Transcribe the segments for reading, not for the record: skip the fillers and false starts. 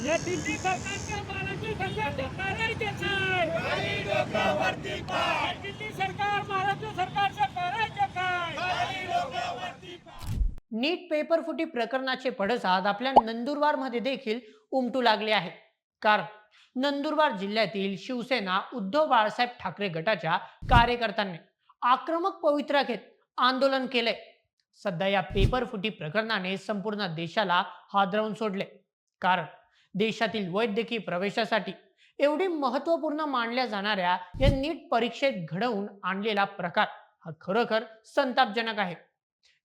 या दिल्ली सरकारच्या महाराष्ट्र सरकारच्या करायचेच आहे. दिल्ली सरकार महाराष्ट्र सरकारचं करायचं काय? नीट पेपर फुटी प्रकरणाचे पडसाद आपल्या नंदुरबारमध्ये देखील उमटू लागले आहेत. कारण नंदुरबार जिल्ह्यातील शिवसेना उद्धव बाळासाहेब ठाकरे गटाच्या कार्यकर्त्यांनी आक्रमक पवित्रा घेत आंदोलन केले. सध्या या पेपर फुटी प्रकरणाने संपूर्ण देशाला हादरवून सोडले. कारण देशातील वैद्यकीय प्रवेशासाठी एवढी महत्त्वपूर्ण मानल्या जाणाऱ्या या नीट परीक्षेत घडवून आणलेला प्रकार हा खरोखर संतापजनक आहे.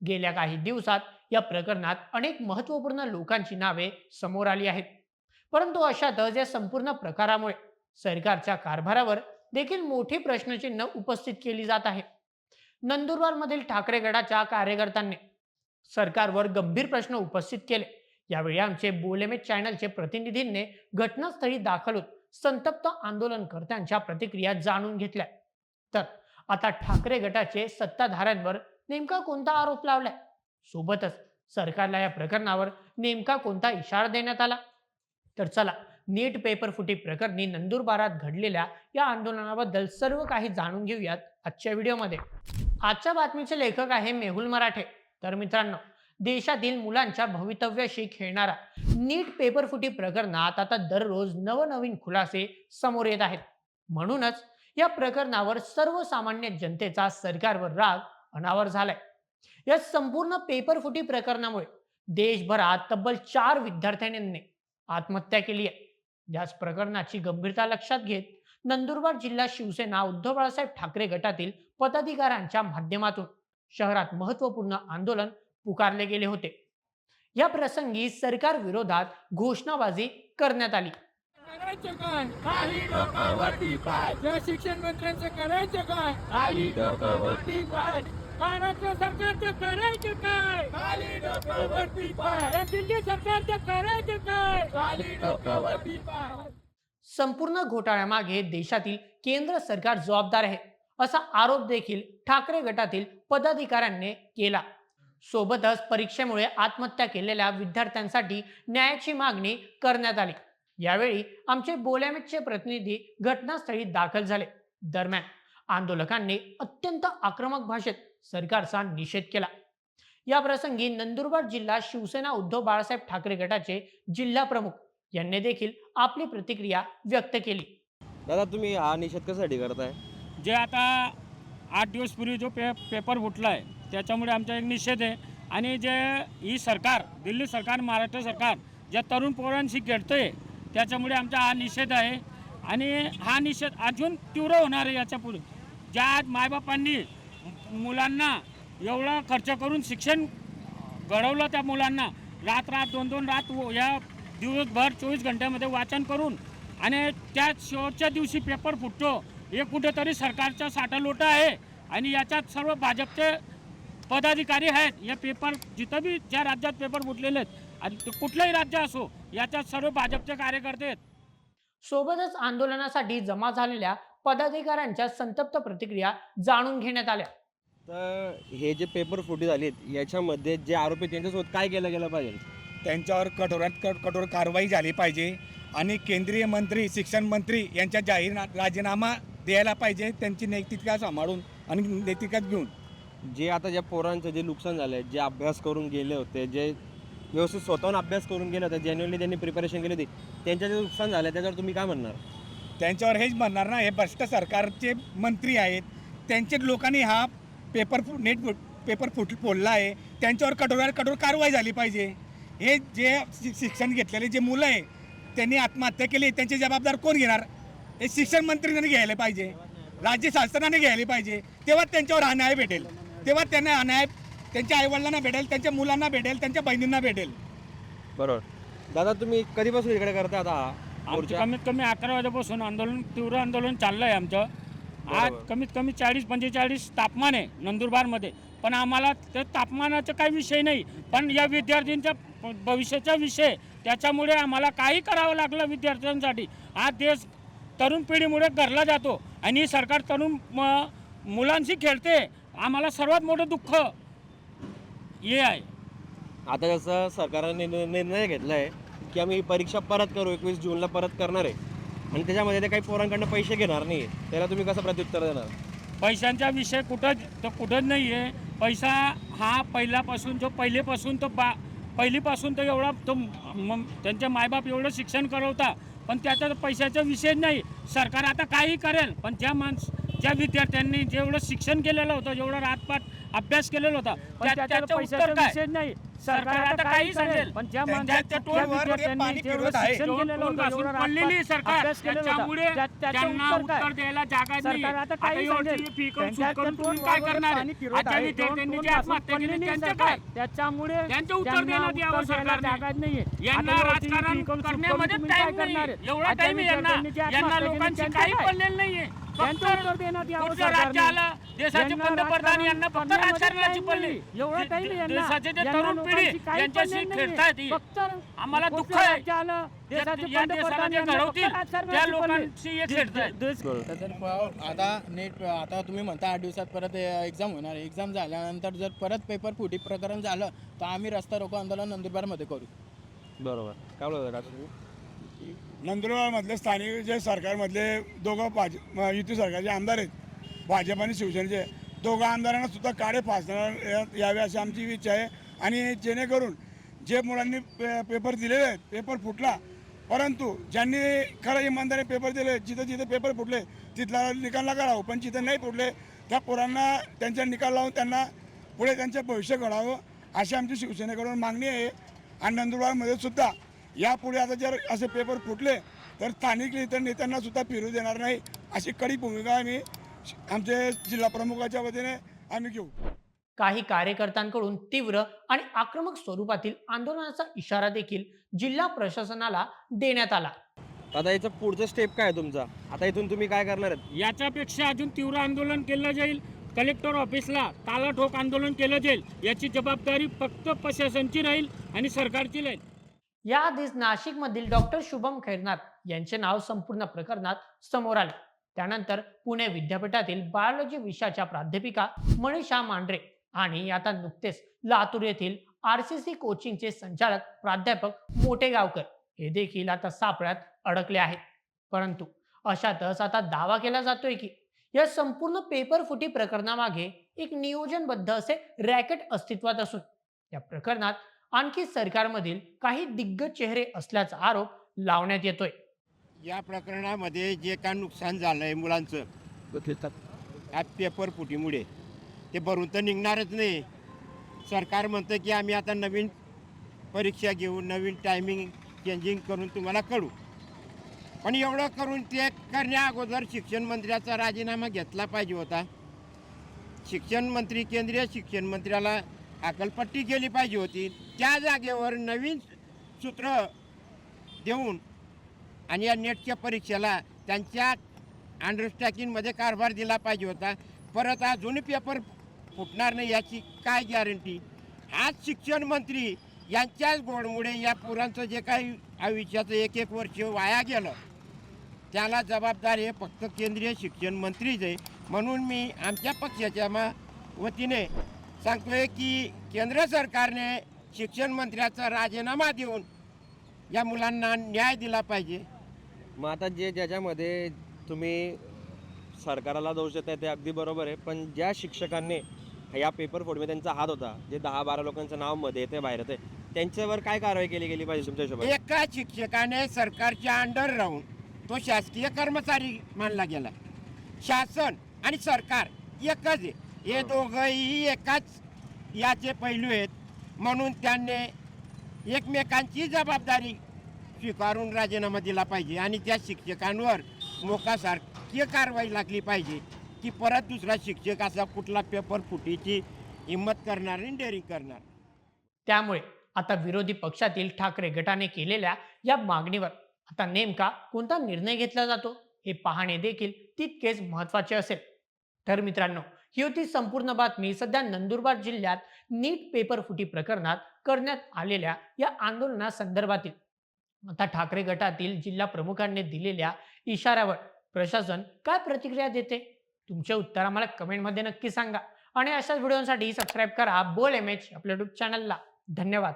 गेल्या काही दिवसात या प्रकरणात अनेक महत्त्वपूर्ण लोकांची नावे समोर आली आहेत. परंतु अशातच या संपूर्ण प्रकारामुळे सरकारच्या कारभारावर देखील मोठी प्रश्नचिन्ह उपस्थित केली जात आहे. नंदुरबारमधील ठाकरे गटाच्या कार्यकर्त्यांनी सरकारवर गंभीर प्रश्न उपस्थित केले. यावेळी आमचे बोलेमे चॅनलचे प्रतिनिधींनी घटनास्थळी दाखल होत संतप्त आंदोलनकर्त्यांच्या प्रतिक्रिया जाणून घेतल्या. तर आता ठाकरे गटाचे सत्ताधाऱ्यांवर नेमका कोणता आरोप लावलाय, सोबतच सरकारला या प्रकरणावर नेमका कोणता इशारा देण्यात आला, तर चला नीट पेपर फुटी प्रकरणी नंदुरबारात घडलेल्या या आंदोलनाबद्दल सर्व काही जाणून घेऊयात आजच्या व्हिडिओमध्ये. आजच्या बातमीचे लेखक आहे मेहुल मराठे. तर मित्रांनो, देशातील मुलांच्या भवितव्याशी खेळणारा नीट पेपर फुटी प्रकरणात आता दररोज नवनवीन खुलासे समोर येत आहेत. म्हणूनच या प्रकरणावर सर्वसामान्य जनतेचा सरकारवर राग अनावर झालाय. या संपूर्ण पेपर फुटी प्रकरणामुळे देशभरात तब्बल 4 विद्यार्थ्यांनी आत्महत्या केली आहे. याच प्रकरणाची गंभीरता लक्षात घेत नंदुरबार जिल्हा शिवसेना उद्धव बाळासाहेब ठाकरे गटातील पदाधिकाऱ्यांच्या माध्यमातून शहरात महत्त्वपूर्ण आंदोलन पुकारले गेले होते. या प्रसंगी सरकार विरोधात घोषणाबाजी करण्यात आली. करायचं काय? काही डोकावरती पाय. या शिक्षण मंत्र्यांचं करायचं काय? काही डोकावरती पाय. महाराष्ट्र सरकारचं करायचं काय? खाली डोकावरती पाय. या दिल्ली सरकारचं करायचं काय? खाली डोकावरती पाय. संपूर्ण घोटाळ्यामागे देशातील केंद्र सरकार जबाबदार आहे असा आरोप देखील ठाकरे गटातील पदाधिकाऱ्यांनी केला. सोबतच परीक्षेमुळे आत्महत्या केलेल्या विद्यार्थ्यांसाठी न्यायाची मागणी करण्यात आली. यावेळी आमचे बोलॅमेटचे प्रतिनिधी घटनास्थळी दाखल झाले. दरम्यान आंदोलकांनी अत्यंत आक्रमक भाषेत सरकारचा निषेध केला. या प्रसंगी नंदुरबार जिल्हा शिवसेना उद्धव बाळासाहेब ठाकरे गटाचे जिल्हा प्रमुख यांनी देखील आपली प्रतिक्रिया व्यक्त केली. दादा, तुम्ही हा निषेध कशासाठी करताय? जे आता 8 दिवस पूर्वी जो पेपर फुटला आहे त्याच्यामुळे आमचा एक निषेध आहे. आणि जे ही सरकार, दिल्ली सरकार, महाराष्ट्र सरकार ज्या तरुण पोरांशी खेळतंय त्याच्यामुळे आमचा हा निषेध आहे. आणि हा निषेध अजून तीव्र होणार आहे याच्या पुढे. ज्या मायबापांनी मुलांना एवढा खर्च करून शिक्षण घडवलं, त्या मुलांना रात 2-2 रात या दिवसभर 24 घंट्यामध्ये वाचन करून आणि त्या शेवटच्या दिवशी पेपर फुटतो, हे कुठेतरी सरकारचा साठालोटा आहे. आणि याच्यात सर्व भाजपचे पदाधिकारी आहेत. या पेपर जिथं बी ज्या राज्यात पेपर फुटलेले आहेत आणि कुठलंही राज्य असो, याच्यात सर्व भाजपचे कार्यकर्ते आहेत. सोबतच आंदोलनासाठी जमा झालेल्या पदाधिकाऱ्यांच्या संतप्त प्रतिक्रिया जाणून घेण्यात आल्या. तर हे जे पेपर फुटी झालीत याच्यामध्ये जे आरोपी आहेत त्यांच्यासोबत काय केलं गेलं पाहिजे? त्यांच्यावर कठोरात कठोर कारवाई झाली पाहिजे. आणि केंद्रीय मंत्री, शिक्षण मंत्री यांच्या राजीनामा द्यायला पाहिजे, त्यांची नैतिकता सांभाळून आणि नैतिकता घेऊन. जे आता ज्या पोरांचं जे नुकसान झालं आहे, जे अभ्यास करून गेले होते, जे व्यवस्थित स्वतःहून अभ्यास करून गेले होते, जेन्युअनली त्यांनी प्रिपरेशन केली होती, त्यांचं जे नुकसान झालं त्याच्यावर तुम्ही काय म्हणणार? त्यांच्यावर हेच म्हणणार ना, हे भ्रष्ट सरकारचे मंत्री आहेत, त्यांचे लोकांनी हा पेपर फोडला आहे, त्यांच्यावर कठोरात कठोर कारवाई झाली पाहिजे. हे जे शिक्षण घेतलेले जे मुलं आहे त्यांनी आत्महत्या केली, त्यांची जबाबदार कोण घेणार? हे शिक्षण मंत्र्यांनी घ्यायला पाहिजे, राज्य शासनाने घ्यायला पाहिजे. तेव्हा त्यांच्यावर हा न्याय भेटेल, तेव्हा त्यांना हा न्याय त्यांच्या आईवडिलांना भेटेल, त्यांच्या मुलांना भेटेल, त्यांच्या बहिणींना भेटेल. बरोबर. दादा, तुम्ही कधीपासून इकडे करता आता हा मोर्चा? कमीत कमी 11 वाजेपासून तीव्र आंदोलन चाललं आहे आमचं. आज कमीत कमी 40-45 तापमान आहे नंदुरबारमध्ये. पण आम्हाला ते तापमानाचा काही विषय नाही, पण या विद्यार्थ्यांच्या भविष्याचा विषय, त्याच्यामुळे आम्हाला काही करावं लागलं विद्यार्थ्यांसाठी. आज देश तरुण पिढीमुळे घरला जातो आणि सरकार तरुण मुलांशी खेळते. आम्हाला सर्वात मोठं दुःख हे आहे. आता जसं सरकारने निर्णय घेतला आहे की आम्ही ही परीक्षा परत करू, 21 जूनला परत करणार आहे, आणि त्याच्यामध्ये ते काही पोरांकडनं पैसे घेणार नाही, त्याला तुम्ही कसं प्रत्युत्तर देणार? पैशांचा विषय कुठंच नाही आहे. पैसा हा पहिल्यापासून पहिलीपासून तो एवढा त्यांचे मायबाप एवढं शिक्षण करवता, पण त्याचा पैशाचा विषय नाही. सरकार आता काही करेल, पण ज्या विद्यार्थ्यांनी जेवढं शिक्षण केलेलं होतं, जेवढं रातपाट अभ्यास केलेला होता, त्याचं उत्तर काय? नाही. सरकार आता काही सांगेल, पण ज्या त्यांच्या टोलवर ते पाणी फिरवत आहे. पडलेली सरकार, त्याच्यामुळे त्यांना उत्तर द्यायला जागा नाही. सरकार आता आता काही एवढी सांगेल. फी करून त्यांच्या करून तुम्ही टोलवर काय करणार पाणी आहे? फिरवत आता आहे. विद्यार्थ्यांनी जे टोल आत्महत्या केली पडलेली त्यांचं सरकार. काय? त्याच्यामुळे त्यांचं उत्तर त्यांना देण्यात यावं उत्तर द्यायला सरकारने. जागा नाहीये. यांना आता राजकारण फी करून करण्यामध्ये तुम्ही काय टाइम नाही. करणार? एवढा आता टाइम यांना विद्यार्थ्यांनी जे आत्महत्या केली लोकांची त्यांचं काही काय? पडलेलं नाहीये. त्यांचं उत्तर देण्यात यावं कुठलं राज्य सरकारने. आलं, देशाचे यांना पंतप्रधान राजकारण यांना फक्त करण्यामध्ये राजकारणाची time पडली. नाही. एवढा time आहे यांना. देशाचे जे यांना तरुण लोकांची पिढी काही यांच्याशी पडलेलं नाहीये. खेळतायत ही. फक्त आम्हाला कुठलं दुःख आहे. राज्य आलं, देशाचे या देशाला पंतप्रधान जे यांना फक्त घडवतील त्या राजकारणाची पडली. लोकांशी हे खेळतायत. आता तुम्ही म्हणता 8 दिवसात परत एक्झाम होणार आहे. एक्झाम झाल्यानंतर जर परत पेपर फुटी प्रकरण झालं तर आम्ही रस्ता रोको आंदोलन नंदुरबारमध्ये करू. बरोबर, काय बोलता काका तुम्ही? नंदुरबारमधले स्थानिक जे सरकारमधले दोघं युती सरकारचे आमदार आहेत, भाजप आणि शिवसेनेचे, दोघं आमदारांना सुद्धा काळे फासण्यात यावे अशी आमची इच्छा आहे. आणि जेणेकरून जे मुलांनी पेपर दिलेले आहेत, पेपर फुटला, परंतु ज्यांनी खरं इमानदारी पेपर दिले, जिथे पेपर फुटले तिथला निकाल लागावं, पण जिथे नाही फुटले त्या पोरांना त्यांच्या निकाल लावून त्यांना पुढे त्यांचे भविष्य घडावं अशी आमची शिवसेनेकडून मागणी आहे. आणि नंदुरबारमध्ये सुद्धा यापुढे आता जर असे पेपर फुटले तर स्थानिक इतर नेत्यांना सुद्धा फिरू देणार नाही अशी कडी भूमिका आम्ही आमचे जिल्हा प्रमुखाच्या वतीने आम्ही घेऊ. काही कार्यकर्त्यांकडून तीव्र आणि आक्रमक स्वरूपातील आंदोलनाचा इशारा देखील जिल्हा प्रशासनाला देण्यात आला. आता याचं पुढचं स्टेप काय आहे तुमचा? आता इथून तुम्ही काय करणार आहेत? याच्यापेक्षा अजून तीव्र आंदोलन केलं जाईल. कलेक्टर ऑफिसला तालाठोक आंदोलन केलं जाईल. याची जबाबदारी फक्त प्रशासनाची राहील आणि सरकारची राहील. याआधीच नाशिकमधील डॉक्टर शुभम खैरनार यांचे नाव संपूर्ण प्रकरणात समोर आले. त्यानंतर पुणे विद्यापीठातील बायोलॉजी विषयाच्या प्राध्यापिका मनीषा मांढरे आणि आता नुकतेच लातूर येथील RCC कोचिंगचे संचालक प्राध्यापक मोटेगावकर हे देखील आता सापळ्यात अडकले आहेत. परंतु अशातच आता दावा केला जातोय की या संपूर्ण पेपर फुटी प्रकरणामागे एक नियोजनबद्ध असे रॅकेट अस्तित्वात असून या प्रकरणात आणखी सरकारमधील काही दिग्गज चेहरे असल्याचा आरोप लावण्यात येतोय. या प्रकरणामध्ये जे काय नुकसान झालं आहे मुलांचं या पेपर फुटीमुळे ते भरून तर निघणारच नाही. सरकार म्हणतं की आम्ही आता नवीन परीक्षा घेऊ, नवीन टायमिंग चेंजिंग करून तुम्हाला कळू. पण एवढं करून ते करण्या अगोदर शिक्षण मंत्र्याचा राजीनामा घेतला पाहिजे होता. शिक्षण मंत्री, केंद्रीय शिक्षण मंत्र्याला अकलपट्टी केली पाहिजे होती. त्या जागेवर नवीन सूत्र देऊन आणि या नेटच्या परीक्षेला त्यांच्या अंडरस्टँडिंगमध्ये कारभार दिला पाहिजे होता. परत अजूनही पेपर फुटणार नाही याची काय गॅरंटी? आज शिक्षण मंत्री यांच्याच गोडमुळे या पोरांचं जे काही आयुष्याचं एक वर्ष वाया गेलं त्याला जबाबदार हे फक्त केंद्रीय शिक्षण मंत्रीच आहे. म्हणून मी आमच्या पक्षाच्या वतीने सांगतोय की केंद्र सरकारने शिक्षण मंत्र्याचा राजीनामा देऊन या मुलांना न्याय दिला पाहिजे. मग आता ज्याच्यामध्ये तुम्ही सरकारला दोष देताय ते अगदी बरोबर आहे, पण ज्या शिक्षकांनी या पेपर फोडमध्ये त्यांचा हात होता, जे 10-12 लोकांचं नाव मध्ये येते बाहेर येते, त्यांच्यावर काय कारवाई केली गेली पाहिजे तुमच्या हिशोबाने? एका शिक्षकाने सरकारच्या अंडर राहून तो शासकीय कर्मचारी मानला गेला. शासन आणि सरकार एकच आहे. हे दोघंही एकाच याचे पैलू आहेत. म्हणून त्यांनी एकमेकांची जबाबदारी स्वीकारून राजीनामा दिला पाहिजे आणि त्या शिक्षकांवर मोकासारखी कारवाई लागली पाहिजे की परत दुसरा शिक्षक असा कुठला पेपर फुटीची हिंमत करणार आणि डेअरिंग करणार. त्यामुळे आता विरोधी पक्षातील ठाकरे गटाने केलेल्या या मागणीवर आता नेमका कोणता निर्णय घेतला जातो हे पाहणे देखील तितकेच महत्त्वाचे असेल. तर मित्रांनो, ही होती संपूर्ण बातमी सध्या नंदुरबार जिल्ह्यात नीट पेपर फुटी प्रकरणात करण्यात आलेल्या या आंदोलना संदर्भातील. आता ठाकरे गटातील जिल्हा प्रमुखांनी दिलेल्या इशाऱ्यावर प्रशासन काय प्रतिक्रिया देते? तुमचे उत्तर आम्हाला कमेंटमध्ये नक्की सांगा आणि अशाच व्हिडिओसाठी सबस्क्राईब करा बोल MH आपल्या यूट्यूब चॅनलला. धन्यवाद.